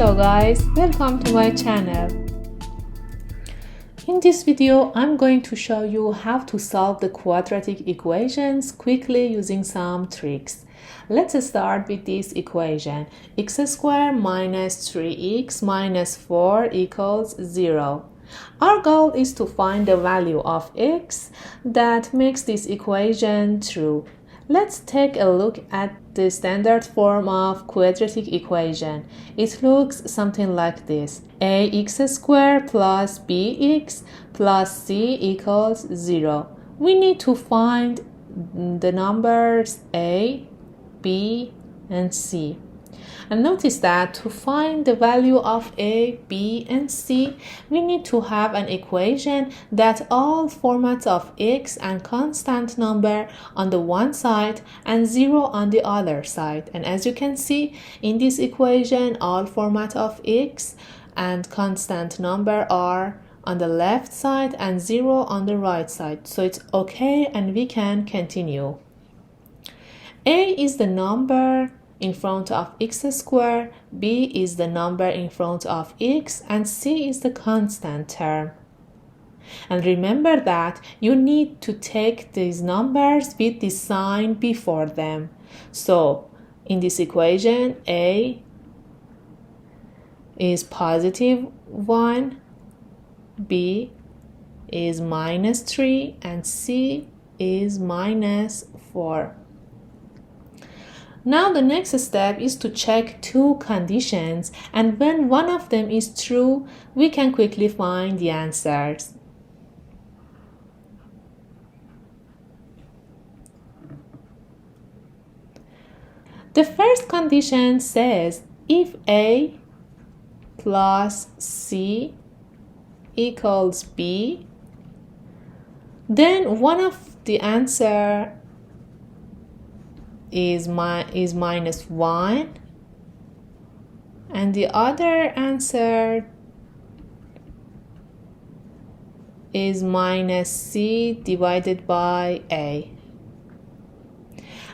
Hello guys, welcome to my channel. In this video, I'm going to show you how to solve the quadratic equations quickly using some tricks. Let's start with this equation. X squared minus 3x minus 4 equals 0. Our goal is to find the value of x that makes this equation true. Let's take a look at the standard form of quadratic equation. It looks something like this. Ax squared plus bx plus c equals 0. We need to find the numbers a, b, and c. And notice that to find the value of a, b, and c, we need to have an equation that all formats of x and constant number on the one side and 0 on the other side. And as you can see, in this equation, all format of x and constant number are on the left side and 0 on the right side. So it's okay and we can continue. A is the number in front of x squared, b is the number in front of x, and c is the constant term. And remember that you need to take these numbers with the sign before them. So in this equation, a is positive 1, b is minus 3, and c is minus 4. Now the next step is to check two conditions, and when one of them is true, we can quickly find the answers. The first condition says if a plus c equals b, then one of the answer is minus 1 and the other answer is minus c divided by a.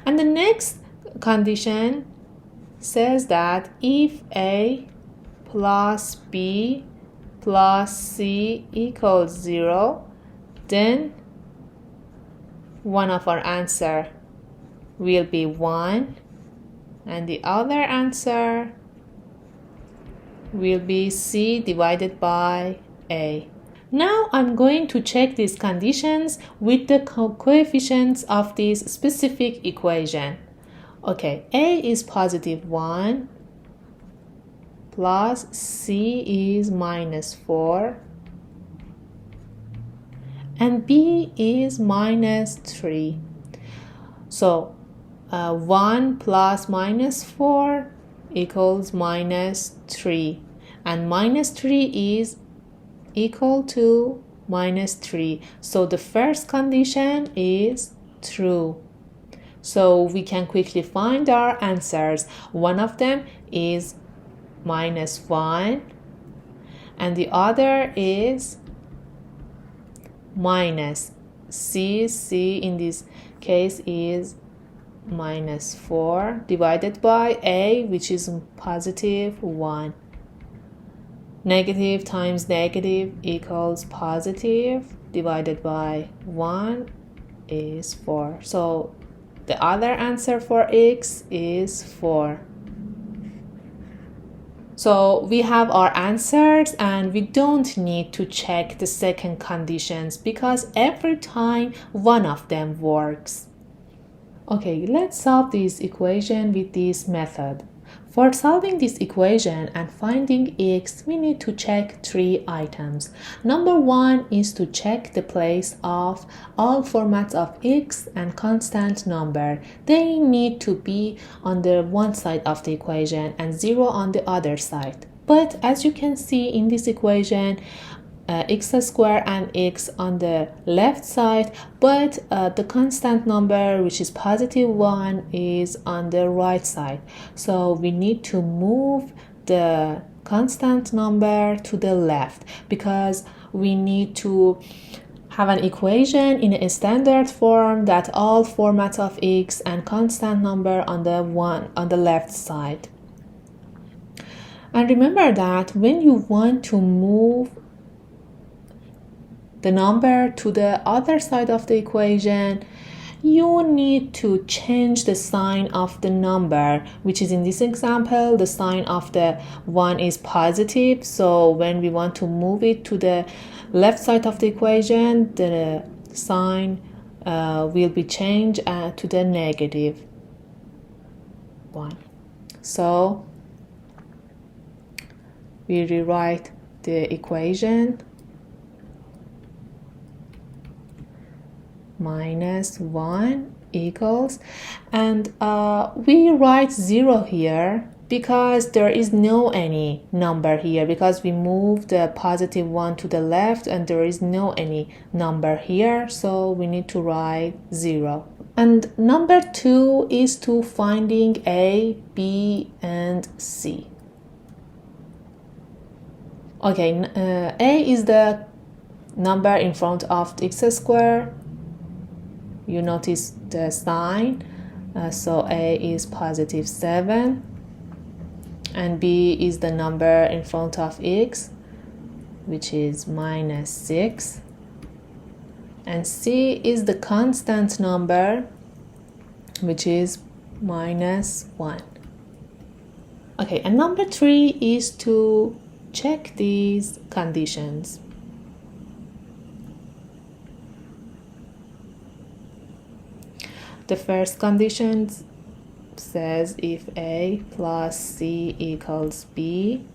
And the next condition says that if a plus b plus c equals 0, then one of our answer will be 1 and the other answer will be c divided by a. Now I'm going to check these conditions with the coefficients of this specific equation. Okay, a is positive 1 plus c is minus 4 and b is minus 3. So 1 plus minus 4 equals minus 3, and minus 3 is equal to minus 3. So the first condition is true. So we can quickly find our answers. One of them is minus 1 and the other is minus c in this case is minus 4 divided by a, which is positive 1. Negative times negative equals positive, divided by 1 is 4. So the other answer for x is 4. So we have our answers and we don't need to check the second conditions because every time one of them works. Okay, let's solve this equation with this method. For solving this equation and finding x, we need to check 3 items. Number 1 is to check the place of all formats of x and constant number. They need to be on the one side of the equation and 0 on the other side. But as you can see in this equation, x squared and x on the left side, but the constant number, which is positive 1, is on the right side. So we need to move the constant number to the left because we need to have an equation in a standard form that all formats of x and constant number on the left side. And remember that when you want to move the number to the other side of the equation, you need to change the sign of the number, which is in this example, the sign of the 1 is positive. So when we want to move it to the left side of the equation, the sign will be changed to the negative 1. So we rewrite the equation minus 1 equals, and we write 0 here because there is no any number here, because we moved the positive 1 to the left and there is no any number here, so we need to write 0. And number 2 is to finding A, B, and C. Okay, A is the number in front of x squared. You notice the sign, so A is positive 7, and B is the number in front of x, which is minus 6, and C is the constant number, which is minus 1. Okay, and number 3 is to check these conditions. The first condition says if A plus C equals B,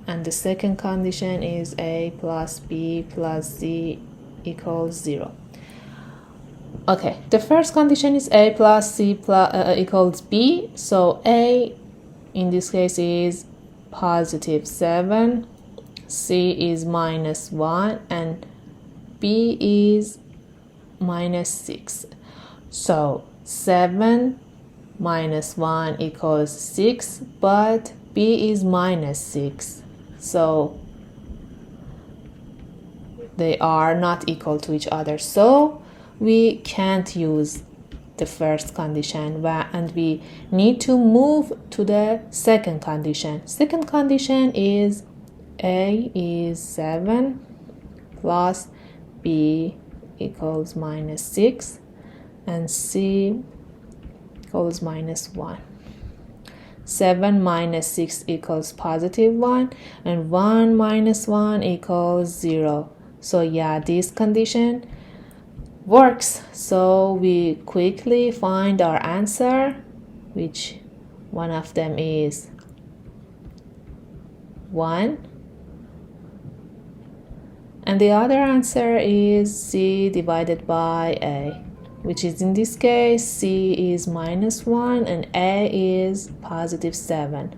and the second condition is A plus B plus C equals 0. Okay, the first condition is A plus C equals B, so A in this case is positive 7, C is minus 1, and B is minus 6. So 7 minus 1 equals 6, but B is minus 6. So they are not equal to each other. So we can't use the first condition, and we need to move to the second condition. Second condition is A is 7 plus B equals minus 6, and C equals minus 1. 7 minus 6 equals positive 1, and 1 minus 1 equals 0. So yeah, this condition works. So we quickly find our answer, which one of them is 1, and the other answer is C divided by A, which is in this case C is minus 1 and A is positive 7.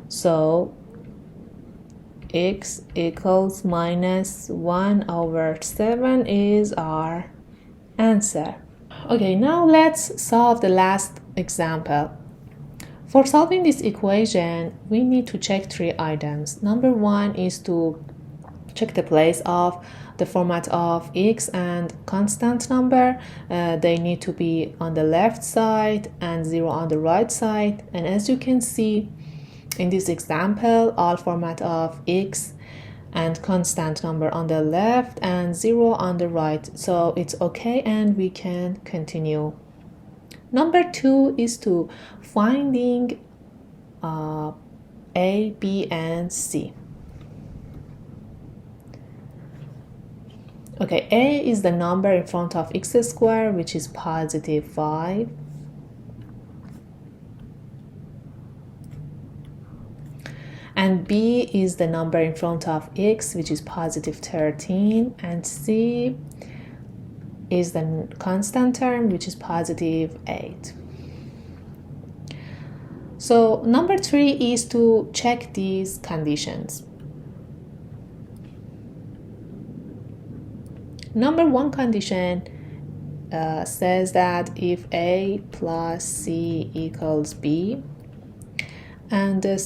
So x equals minus 1 over 7 is our answer. Okay, now let's solve the last example. For solving this equation, we need to check 3 items. Number 1 is to check the place of the format of x and constant number. They need to be on the left side and 0 on the right side. And as you can see in this example, all format of x and constant number on the left and 0 on the right. So it's okay and we can continue. Number 2 is to finding A, B, and C. Okay, A is the number in front of x squared, which is positive 5. And B is the number in front of x, which is positive 13. And C is the constant term, which is positive 8. So number 3 is to check these conditions. Number 1 condition says that if A plus C equals B, and the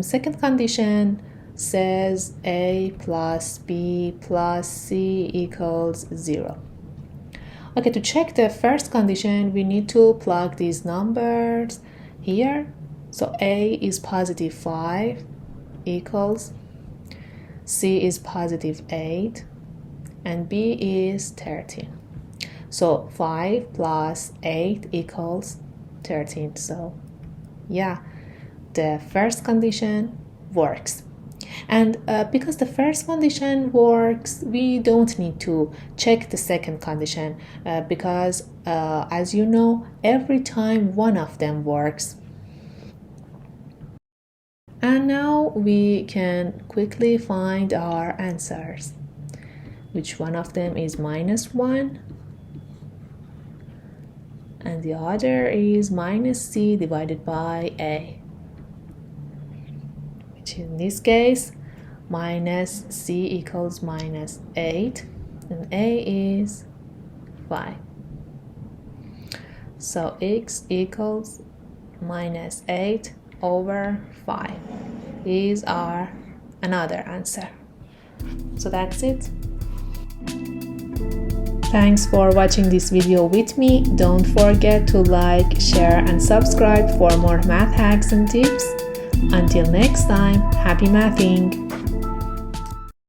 second condition says A plus B plus C equals 0. Okay, to check the first condition, we need to plug these numbers here. So A is positive 5 equals, C is positive 8, and B is 13. So 5 plus 8 equals 13. So yeah, the first condition works. And because the first condition works, we don't need to check the second condition because as you know, every time one of them works. And now we can quickly find our answers. Which one of them is -1? And the other is -c divided by a, which in this case -c equals -8 and a is 5. So x equals -8 over 5 is our another answer. So that's it. Thanks for watching this video with me. Don't forget to like, share and subscribe for more math hacks and tips. Until next time, happy mathing!